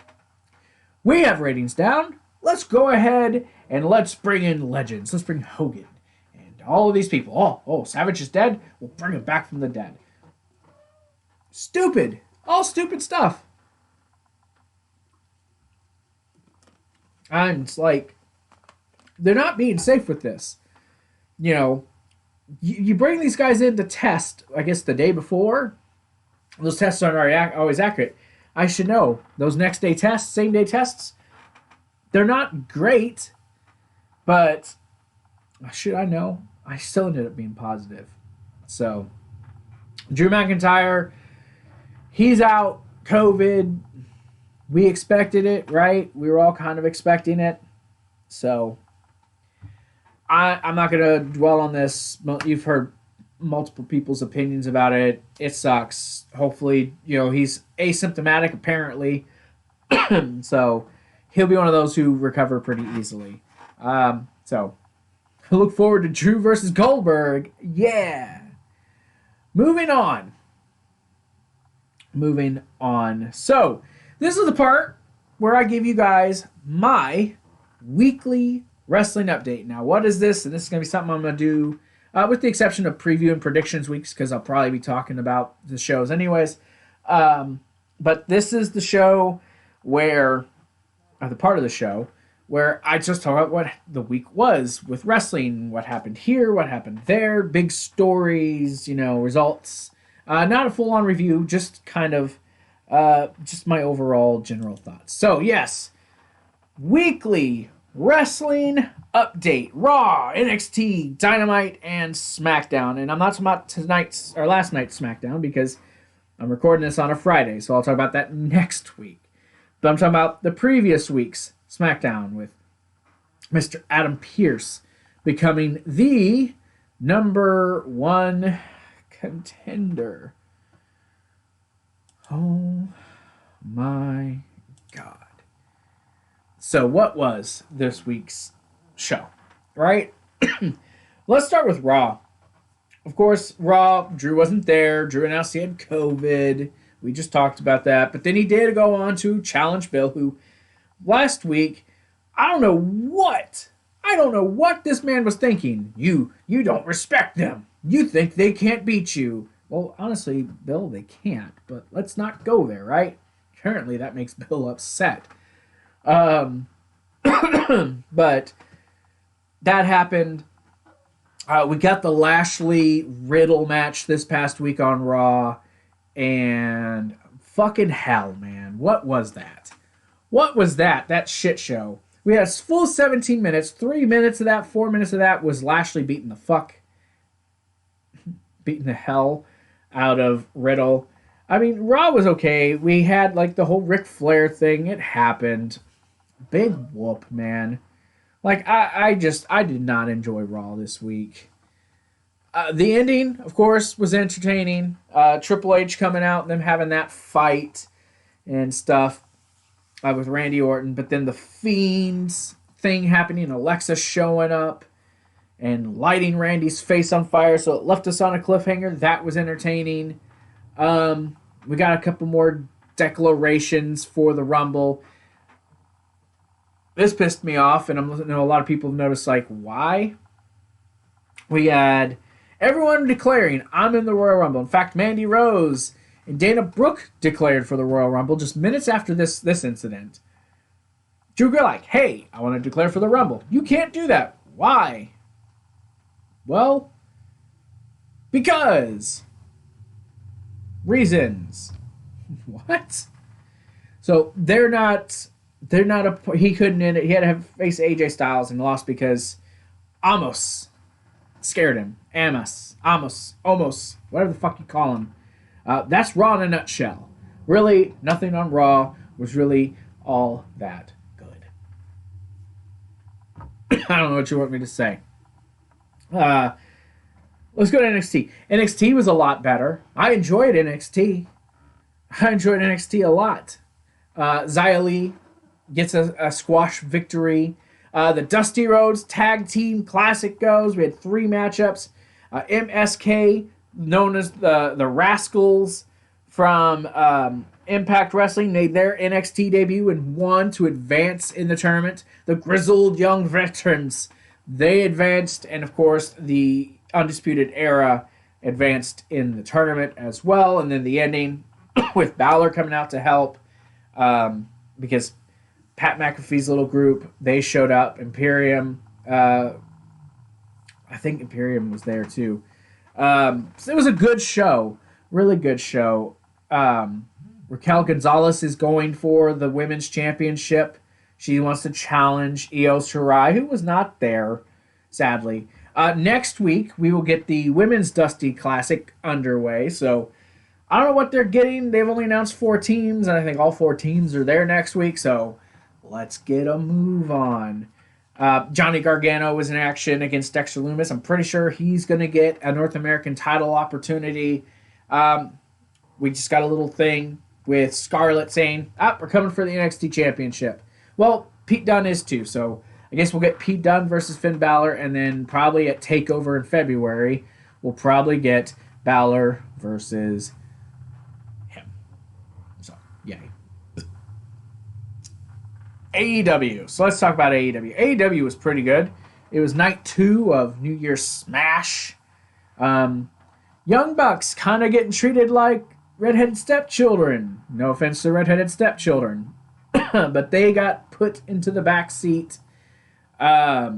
Speaker 1: We have ratings down. Let's go ahead and let's bring in legends. Let's bring Hogan and all of these people. Oh, Savage is dead. We'll bring him back from the dead. Stupid. All stupid stuff. I'm just like, they're not being safe with this. You bring these guys in to test, I guess, the day before. Those tests aren't always accurate. I should know. Those next day tests, same day tests, they're not great, but should I know? I still ended up being positive. So, Drew McIntyre, he's out, COVID. We expected it, right? We were all kind of expecting it. So, I'm not going to dwell on this. You've heard multiple people's opinions about it. It sucks. Hopefully, he's asymptomatic, apparently. So, he'll be one of those who recover pretty easily. So, I look forward to Drew versus Goldberg. Yeah. Moving on. So, this is the part where I give you guys my weekly wrestling update. Now, what is this? And this is going to be something I'm going to do with the exception of preview and predictions weeks, because I'll probably be talking about the shows anyways. But this is the show where, the part of the show where I just talk about what the week was with wrestling, what happened here, what happened there, big stories, results. Not a full-on review, just kind of just my overall general thoughts. So, yes, weekly wrestling update. Raw, NXT, Dynamite, and SmackDown. And I'm not talking about last night's SmackDown because I'm recording this on a Friday, so I'll talk about that next week. But I'm talking about the previous week's SmackDown with Mr. Adam Pearce becoming the number one contender. Oh my God. So what was this week's show, right? Let's start with Raw. Of course, Raw, Drew wasn't there. Drew announced he had COVID. We just talked about that. But then he did go on to challenge Bill, who last week, I don't know what this man was thinking. You don't respect them. You think they can't beat you. Well, honestly, Bill, they can't. But let's not go there, right? Apparently, that makes Bill upset. But that happened. We got the Lashley Riddle match this past week on Raw. And fucking hell, man. What was that? What was that? That shit show. We had a full 17 minutes. 3 minutes of that, 4 minutes of that was Lashley beating the hell out of Riddle. I mean, Raw was okay. We had like the whole Ric Flair thing. It happened. Big whoop, man. Like, I did not enjoy Raw this week. The ending, of course, was entertaining. Triple H coming out and them having that fight and stuff with Randy Orton. But then the Fiends thing happening, Alexa showing up and lighting Randy's face on fire, so it left us on a cliffhanger. That was entertaining. We got a couple more declarations for the Rumble. This pissed me off, and I know a lot of people have noticed, like, why? We had everyone declaring, I'm in the Royal Rumble. In fact, Mandy Rose and Dana Brooke declared for the Royal Rumble just minutes after this incident. Drew Gulak, hey, I want to declare for the Rumble. You can't do that. Why? Well, because reasons. What? So they're not he couldn't end it. He had to face AJ Styles and lost because Amos scared him. Amos, Omos, whatever the fuck you call him. That's Raw in a nutshell. Really, nothing on Raw was really all that good. I don't know what you want me to say. Let's go to NXT. NXT was a lot better. I enjoyed NXT. I enjoyed NXT a lot. Xia Li gets a squash victory. The Dusty Rhodes Tag Team Classic goes. We had 3 matchups. MSK, known as the Rascals from Impact Wrestling, made their NXT debut and won to advance in the tournament. The Grizzled Young Veterans, they advanced, and of course the Undisputed Era advanced in the tournament as well. And then the ending with Balor coming out to help because Pat McAfee's little group, they showed up. Imperium, I think Imperium was there too. So it was a good show, really good show. Raquel Gonzalez is going for the women's championship. She wants to challenge Io Shirai, who was not there, sadly. Next week, we will get the Women's Dusty Classic underway. So I don't know what they're getting. They've only announced 4 teams, and I think all 4 teams are there next week. So let's get a move on. Johnny Gargano was in action against Dexter Lumis. I'm pretty sure he's going to get a North American title opportunity. We just got a little thing with Scarlett saying, we're coming for the NXT Championship. Well, Pete Dunne is too, so I guess we'll get Pete Dunne versus Finn Balor, and then probably at TakeOver in February, we'll probably get Balor versus him. So, yay. AEW. So let's talk about AEW. AEW was pretty good. It was night 2 of New Year's Smash. Young Bucks kind of getting treated like redheaded stepchildren. No offense to redheaded stepchildren. But they got put into the back seat. I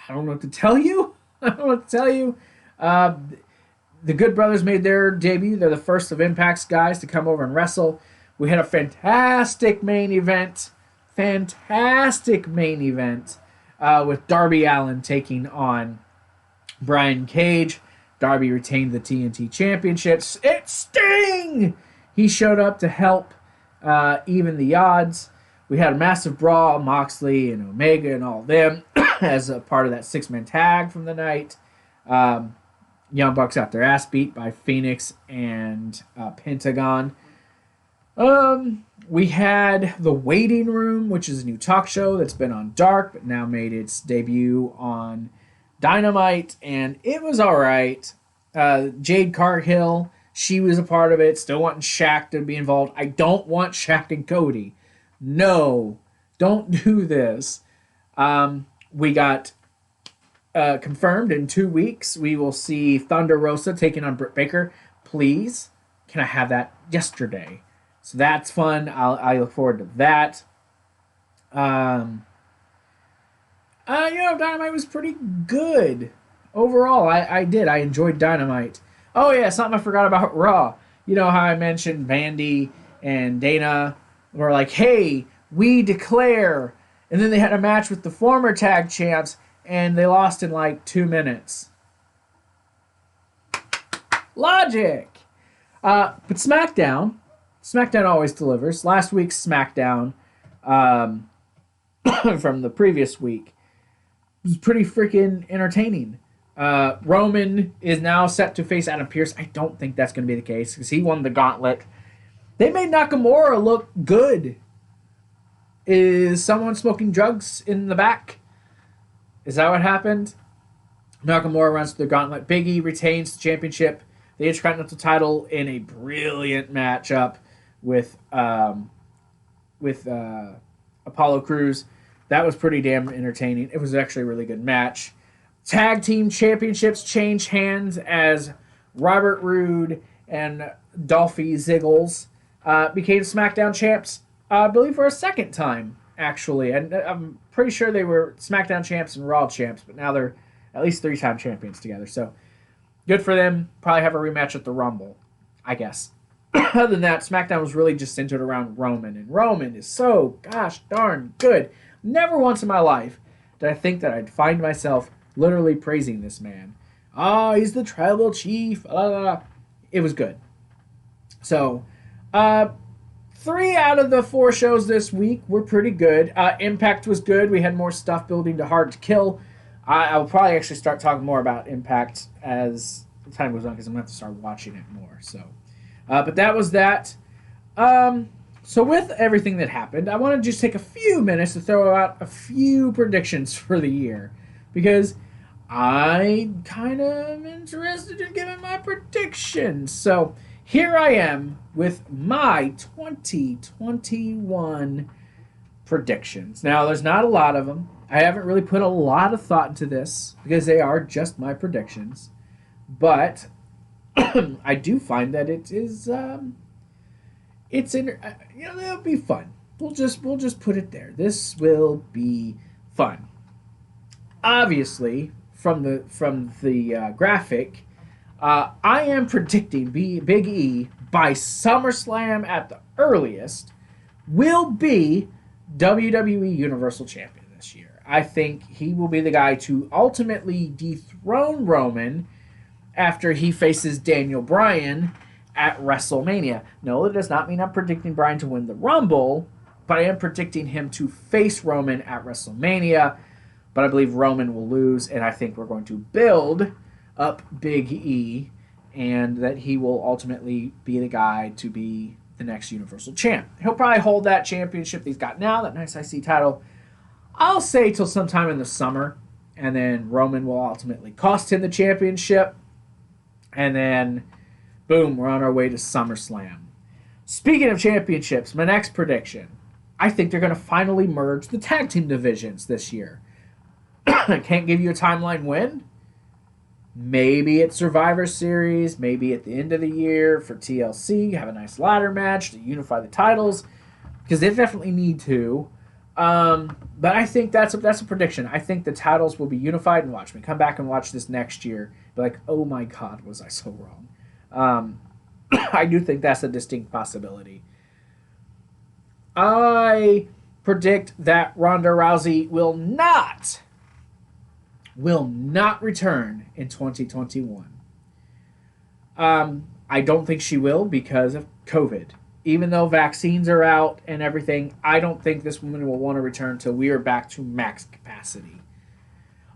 Speaker 1: don't know what to tell you. The Good Brothers made their debut. They're the first of Impact's guys to come over and wrestle. We had a fantastic main event. With Darby Allin taking on Brian Cage. Darby retained the TNT Championships. It's Sting! He showed up to help even the odds. We had a massive brawl, Moxley and Omega and all them as a part of that 6-man tag from the night. Young Bucks got their ass beat by Phoenix and Pentagon. We had The Waiting Room, which is a new talk show that's been on Dark, but now made its debut on Dynamite, and it was all right. Jade Cargill, she was a part of it, still wanting Shaq to be involved. I don't want Shaq and Cody. No, don't do this. We got confirmed in 2 weeks. We will see Thunder Rosa taking on Britt Baker. Please, can I have that yesterday? So that's fun. I look forward to that. Dynamite was pretty good. Overall, I did. I enjoyed Dynamite. Oh, yeah, something I forgot about Raw. You know how I mentioned Mandy and Dana were like, hey, we declare. And then they had a match with the former tag champs, and they lost in like 2 minutes. Logic! But SmackDown always delivers. Last week's SmackDown from the previous week was pretty freaking entertaining. Roman is now set to face Adam Pearce. I don't think that's going to be the case because he won the gauntlet. They made Nakamura look good. Is someone smoking drugs in the back? Is that what happened? Nakamura runs the gauntlet. Big E retains the championship, the Intercontinental title, in a brilliant matchup with Apollo Crews. That was pretty damn entertaining. It was actually a really good match. Tag team championships change hands as Robert Roode and Dolphy Ziggles became SmackDown champs, I believe for a second time, actually. And I'm pretty sure they were SmackDown champs and Raw champs, but now they're at least 3-time champions together. So good for them. Probably have a rematch at the Rumble, I guess. Other than that, SmackDown was really just centered around Roman. And Roman is so gosh darn good. Never once in my life did I think that I'd find myself literally praising this man. Oh, he's the tribal chief. Blah, blah, blah. It was good. So, 3 out of the 4 shows this week were pretty good. Impact was good. We had more stuff building to Hard to Kill. I will probably actually start talking more about Impact as time goes on because I'm going to have to start watching it more. So, but that was that. So with everything that happened, I want to just take a few minutes to throw out a few predictions for the year because I kind of am interested in giving my predictions. So here I am with my 2021 predictions. Now, there's not a lot of them. I haven't really put a lot of thought into this because they are just my predictions. But I do find that it is, it'll be fun. We'll just put it there. This will be fun. Obviously, from the graphic, I am predicting Big E by SummerSlam at the earliest will be WWE Universal Champion this year. I think he will be the guy to ultimately dethrone Roman after he faces Daniel Bryan at WrestleMania. No, it does not mean I'm predicting Bryan to win the Rumble, but I am predicting him to face Roman at WrestleMania. But I believe Roman will lose, and I think we're going to build up Big E, and that he will ultimately be the guy to be the next Universal Champ. He'll probably hold that championship that he's got now, that nice IC title, I'll say till sometime in the summer, and then Roman will ultimately cost him the championship, and then boom, we're on our way to SummerSlam. Speaking of championships, my next prediction, I think they're going to finally merge the tag team divisions this year. I can't give you a timeline when. Maybe at Survivor Series, maybe at the end of the year for TLC, have a nice ladder match to unify the titles, because they definitely need to. But I think that's a prediction. I think the titles will be unified, and watch me come back and watch this next year. Be like, oh my God, was I so wrong? I do think that's a distinct possibility. I predict that Ronda Rousey will not return in 2021. I don't think she will because of COVID. Even though vaccines are out and everything, I don't think this woman will want to return until we are back to max capacity.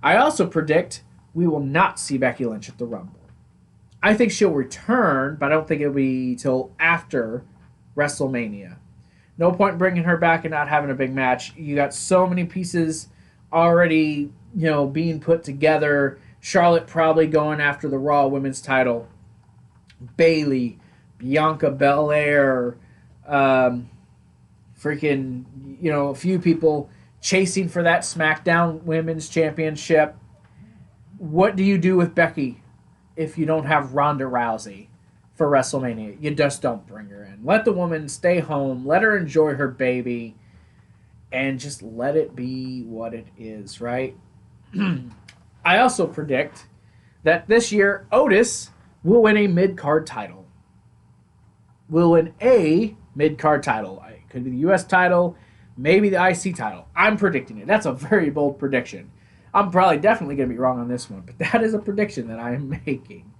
Speaker 1: I also predict we will not see Becky Lynch at the Rumble. I think she'll return, but I don't think it'll be till after WrestleMania. No point in bringing her back and not having a big match. You got so many pieces already, being put together. Charlotte probably going after the Raw Women's title. Bayley, Bianca Belair, a few people chasing for that SmackDown Women's Championship. What do you do with Becky if you don't have Ronda Rousey for WrestleMania? You just don't bring her in. Let the woman stay home. Let her enjoy her baby. And just let it be what it is, right? I also predict that this year Otis will win a mid-card title. Will win a mid-card title. Could be the U.S. title, maybe the IC title. I'm predicting it. That's a very bold prediction. I'm probably definitely going to be wrong on this one, but that is a prediction that I am making.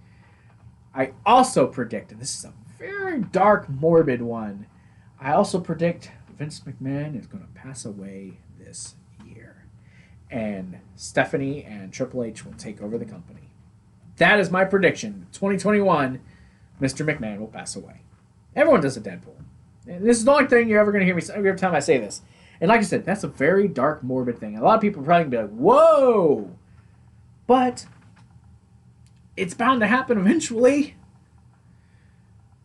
Speaker 1: I also predict, and this is a very dark, morbid one, I also predict Vince McMahon is going to pass away this year. And Stephanie and Triple H will take over the company. That is my prediction. 2021, Mr. McMahon will pass away. Everyone does a Deadpool. And this is the only thing you're ever going to hear me say every time I say this. And like I said, that's a very dark, morbid thing. A lot of people are probably going to be like, whoa! But it's bound to happen eventually.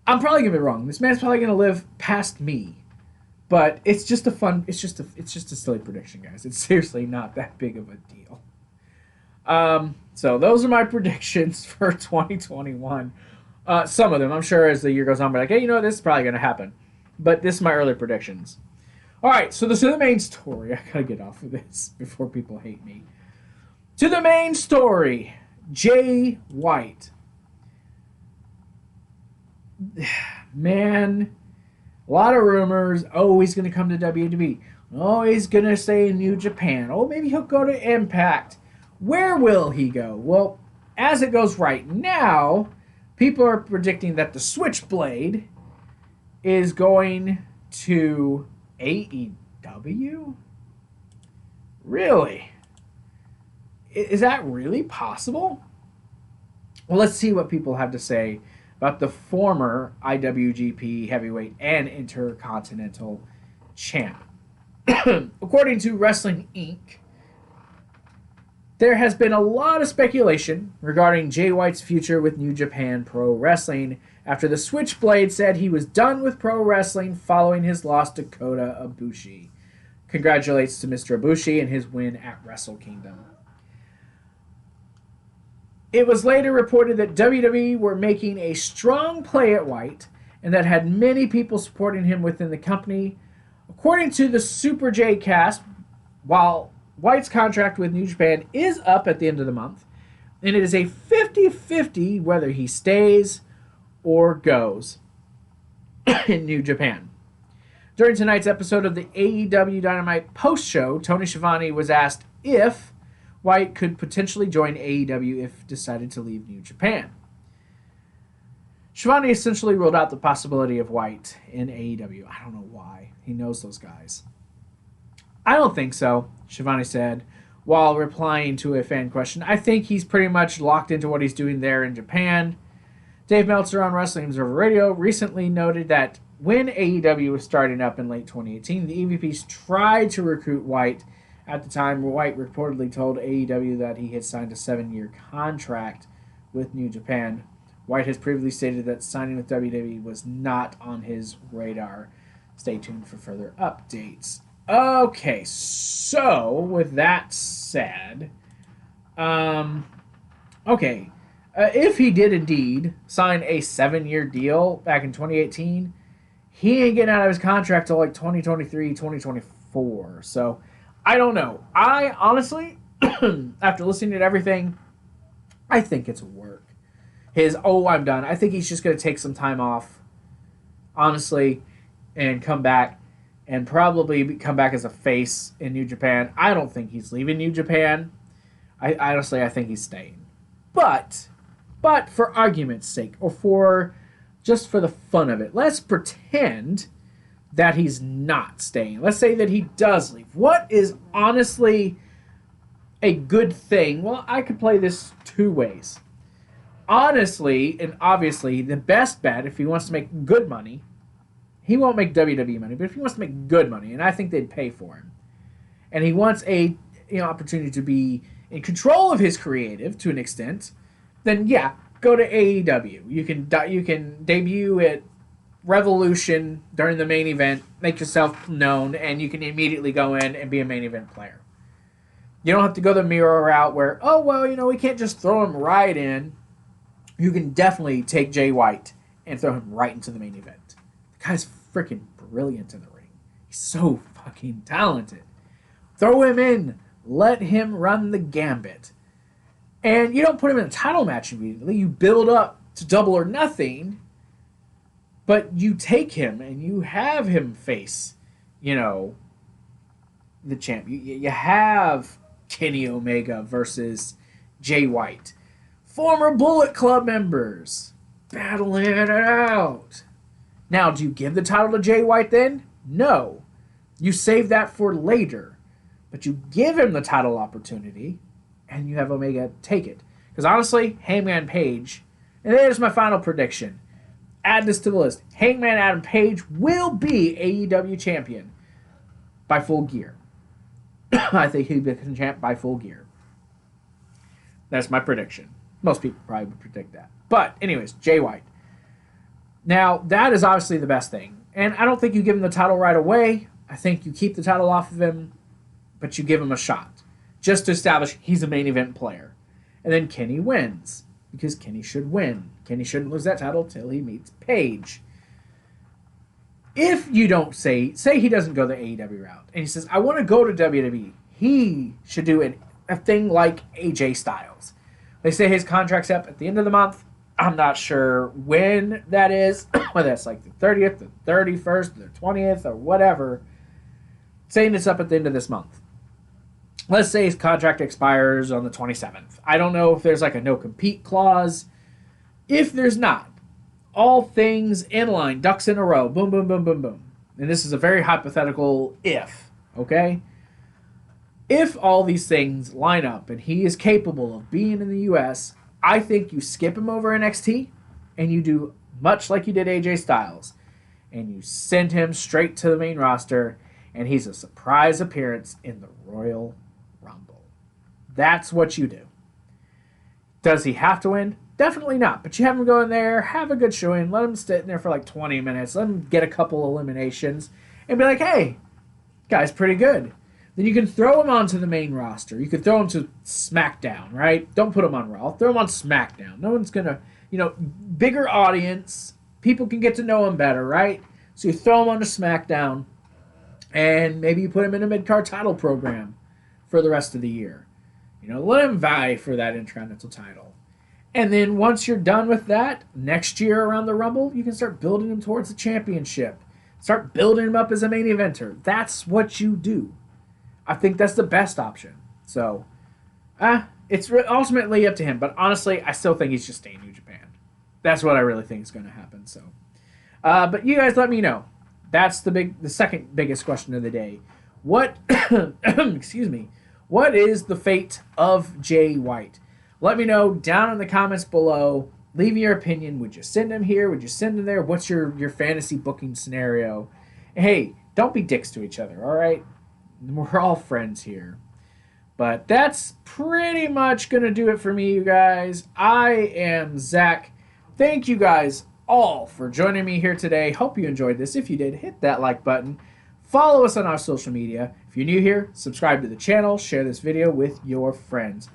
Speaker 1: I'm probably going to be wrong. This man's probably going to live past me. But it's just it's just a silly prediction, guys. It's seriously not that big of a deal. So those are my predictions for 2021. Some of them, I'm sure as the year goes on, but like, hey, this is probably going to happen. But this is my early predictions. All right, so this is the main story. I got to get off of this before people hate me. To the main story, Jay White. Man, a lot of rumors. Oh, he's going to come to WWE. Oh, he's going to stay in New Japan. Oh, maybe he'll go to Impact. Where will he go? Well, as it goes right now, people are predicting that the Switchblade is going to AEW? Really? Is that really possible? Well, let's see what people have to say about the former IWGP Heavyweight and Intercontinental Champ. According to Wrestling Inc., there has been a lot of speculation regarding Jay White's future with New Japan Pro Wrestling after the Switchblade said he was done with pro wrestling following his loss to Kota Ibushi. Congratulates to Mr. Ibushi and his win at Wrestle Kingdom. It was later reported that WWE were making a strong play at White and that had many people supporting him within the company. According to the Super J cast, while White's contract with New Japan is up at the end of the month, and it is a 50-50 whether he stays or goes in New Japan. During tonight's episode of the AEW Dynamite post-show, Tony Schiavone was asked if White could potentially join AEW if decided to leave New Japan. Schiavone essentially ruled out the possibility of White in AEW. I don't know why. He knows those guys. I don't think so, Schiavone said, while replying to a fan question. I think he's pretty much locked into what he's doing there in Japan. Dave Meltzer on Wrestling Observer Radio recently noted that when AEW was starting up in late 2018, the EVPs tried to recruit White. At the time, White reportedly told AEW that he had signed a 7-year contract with New Japan. White has previously stated that signing with WWE was not on his radar. Stay tuned for further updates. Okay, so with that said, if he did indeed sign a 7-year deal back in 2018, he ain't getting out of his contract till like 2023, 2024. So I don't know. I honestly, after listening to everything, I think it's work. I'm done. I think he's just going to take some time off, honestly, and come back. And probably come back as a face in New Japan. I don't think he's leaving New Japan. I think he's staying. But for argument's sake, or just for the fun of it, let's pretend that he's not staying. Let's say that he does leave. What is honestly a good thing? Well, I could play this two ways. Honestly, and obviously, the best bet, if he wants to make good money, he won't make WWE money, but if he wants to make good money, and I think they'd pay for him, and he wants a opportunity to be in control of his creative to an extent, then yeah, go to AEW. You can debut at Revolution during the main event, make yourself known, and you can immediately go in and be a main event player. You don't have to go the mirror route where, we can't just throw him right in. You can definitely take Jay White and throw him right into the main event. The guy's freaking brilliant in the ring. He's so fucking talented. Throw him in. Let him run the gambit. And you don't put him in a title match immediately. You build up to Double or Nothing. But you take him and you have him face you know, the champ. You have Kenny Omega versus Jay White. Former Bullet Club members battling it out. Now, do you give the title to Jay White then? No. You save that for later. But you give him the title opportunity, and you have Omega take it. Because honestly, Hangman Page, and there's my final prediction. Add this to the list. Hangman Adam Page will be AEW champion by Full Gear. I think he'll be champ by Full Gear. That's my prediction. Most people probably would predict that. But anyways, Jay White. Now, that is obviously the best thing. And I don't think you give him the title right away. I think you keep the title off of him, but you give him a shot. Just to establish he's a main event player. And then Kenny wins. Because Kenny should win. Kenny shouldn't lose that title till he meets Page. If you don't say he doesn't go the AEW route, and he says, I want to go to WWE, he should do a thing like AJ Styles. They say his contract's up at the end of the month. I'm not sure when that is, whether that's like the 30th, the 31st, the 20th, or whatever. Saying it's up at the end of this month. Let's say his contract expires on the 27th. I don't know if there's like a no-compete clause. If there's not, all things in line, ducks in a row, boom, boom, boom, boom, boom. And this is a very hypothetical if, okay? If all these things line up and he is capable of being in the U.S., I think you skip him over NXT and you do much like you did AJ Styles. And you send him straight to the main roster and he's a surprise appearance in the Royal Rumble. That's what you do. Does he have to win? Definitely not. But you have him go in there, have a good showing, let him sit in there for like 20 minutes, let him get a couple eliminations, and be like, hey, guy's pretty good. Then you can throw him onto the main roster. You could throw him to SmackDown, right? Don't put him on Raw. Throw him on SmackDown. No one's going to, bigger audience. People can get to know him better, right? So you throw him onto SmackDown, and maybe you put him in a mid-card title program for the rest of the year. Let him vie for that Intercontinental title. And then once you're done with that, next year around the Rumble, you can start building him towards the championship. Start building him up as a main eventer. That's what you do. I think that's the best option. So, it's ultimately up to him. But honestly, I still think he's just staying in New Japan. That's what I really think is going to happen. So, but you guys let me know. That's the second biggest question of the day. What, excuse me, what is the fate of Jay White? Let me know down in the comments below. Leave me your opinion. Would you send him here? Would you send him there? What's your fantasy booking scenario? Hey, don't be dicks to each other, all right? We're all friends here. But that's pretty much going to do it for me, you guys. I am Zach. Thank you guys all for joining me here today. Hope you enjoyed this. If you did, hit that like button. Follow us on our social media. If you're new here, subscribe to the channel. Share this video with your friends.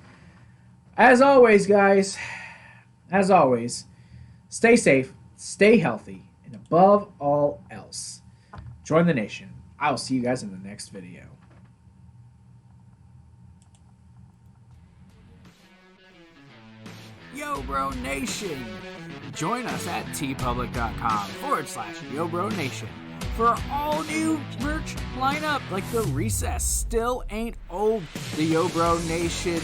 Speaker 1: As always, guys, stay safe, stay healthy, and above all else, join the nation. I will see you guys in the next video. Yo Bro Nation! Join us at teepublic.com/Yo Bro Nation for all new merch lineup like the Recess Still Ain't Old, the Yo Bro Nation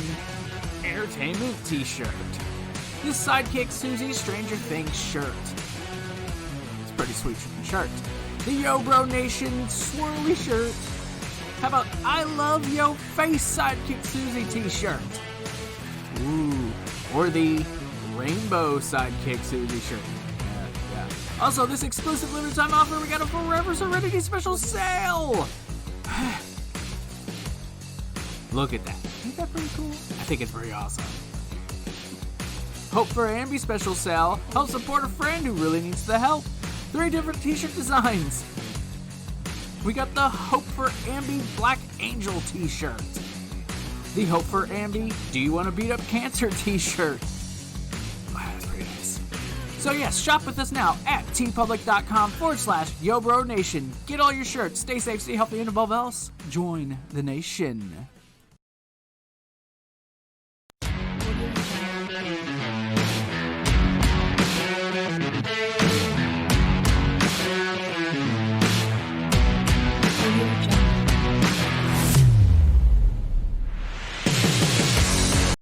Speaker 1: Entertainment t-shirt, the Sidekick Susie Stranger Things shirt. It's a pretty sweet shirt. The Yo Bro Nation swirly shirt. How about I Love Yo Face Sidekick Susie t-shirt? Ooh. Or the Rainbow Sidekick Susie shirt. Yeah. Also, this exclusive limited time offer, we got a Forever Serenity special sale! Look at that. Ain't that pretty cool? I think it's pretty awesome. Hope for Ambi special sale. Help support a friend who really needs the help. 3 different t-shirt designs. We got the Hope for Ambi Black Angel t-shirt. The Hope for Ambi Do You Want to Beat Up Cancer t-shirt. Wow, that's pretty nice. So yes, shop with us now at teepublic.com/Yo Bro Nation. Get all your shirts. Stay safe, stay healthy, and above else, join the nation.